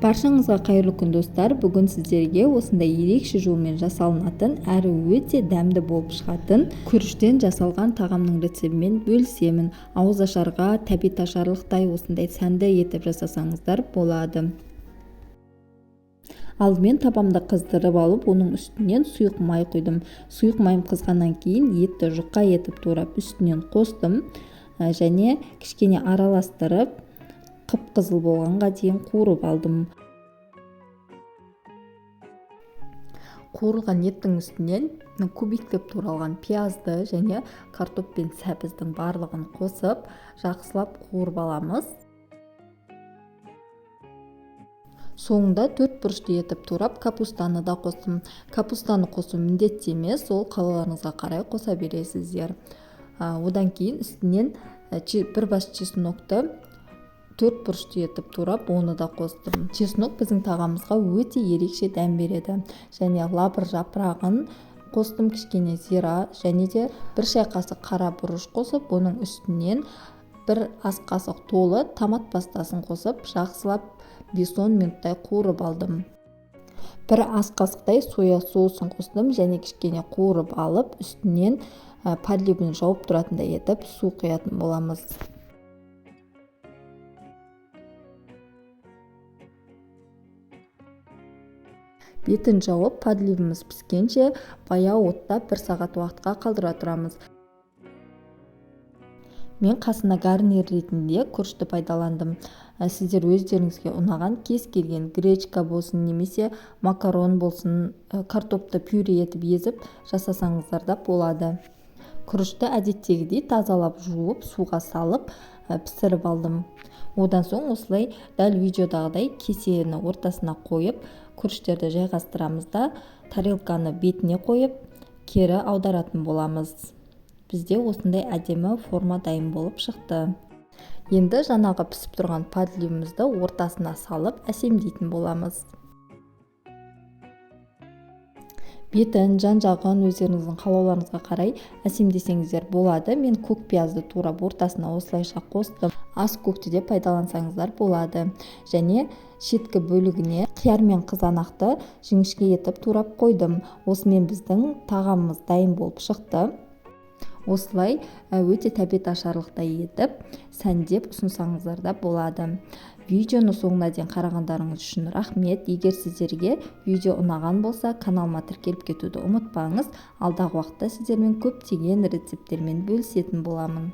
Баршаңызға қайырлы күн достар. Бүгін сіздерге осындай ерекше жолмен жасалынатын әрі өте дәмді болып шығатын күріштен жасалған тағамның рецебімен бөлісемін. Ауызашарға, тәбет ашарлықтай осындай сәнді етіп жасасаңыздар болады. Алдымен табамды қыздырып алып, оның үстінен сұйық май құйдым. Сұйық майым қызғаннан кейін етті жұқа етіп турап үстінен қостым және кішкене араластырып қып-қызыл болғанға дейін қуырып алдым. Қуырылған еттің үстінен кубиктеп туралған пиязды және картоп пен сәбіздің барлығын қосып, жақсылап қуырып аламыз. Соңында 4 бұрышты етіп турап капустаны да қостым. Капустаны қосу міндетті емес, ол қалауларыңызға қарай қоса бересіздер. Одан кейін үстінен бір бас чеснокты 4 бұрышты етіп турап, оны да қостым. Чеснок біздің тағамымызға өте ерекше дәм береді. Және лабыр жапырағын қостым, кішкене зира және де 1 шай қасық қара бұрыш қосып, оның үстінен 1 ас қасық толы томат пастасын қосып, жақсылап 5-10 минуттай қуырып алдым. 1 ас қасықтай соя соусын қостым және кішкене қуырып алып, үстінен подливын жауып тұратындай етіп су құятын боламыз. Бетін жауып, подливіміз піскенше баяу отта 1 сағат уақытқа қалдыра тұрамыз. Мен қасына гарнир ретінде күрішті пайдаландым. Сіздер өздеріңізге ұнаған кез келген гречка болсын немесе макарон болсын, картопты пюре етіп езіп жасасаңыздар да болады. Күрішті әдеттегідей тазалап жуып, суға салып пісіріп алдым. Одан соң осылай дәл видеодағыдай кесені ортасына қойып, күріштерді жайғастырамыз да тарелканы бетіне қойып, кері аударатын боламыз. Бізде осындай әдемі форма дайын болып шықты. Енді жаңағы пісіп тұрған подливімізді ортасына салып әсемдейтін боламыз. Бетін, жан-жағын өздеріңіздің қалауларыңызға қарай әсемдесеңіздер болады. Мен көк пиязды турап ортасына осылайша қостым. Ас көкті де пайдалансаңыздар болады. Және шеткі бөлігіне қияр мен қызанақты жіңішке етіп турап қойдым. Осымен біздің тағамымыз дайын болып шықты. Осылай өте тәбет ашарлықтай етіп, сәндеп ұсынсаңыздар да болады. Видеоны соңына дейін қарағандарыңыз үшін рахмет. Егер сіздерге видео ұнаған болса, каналыма тіркеліп кетуді ұмытпаңыз. Алдағы уақытта сіздермен көптеген рецепттермен бөлісетін боламын.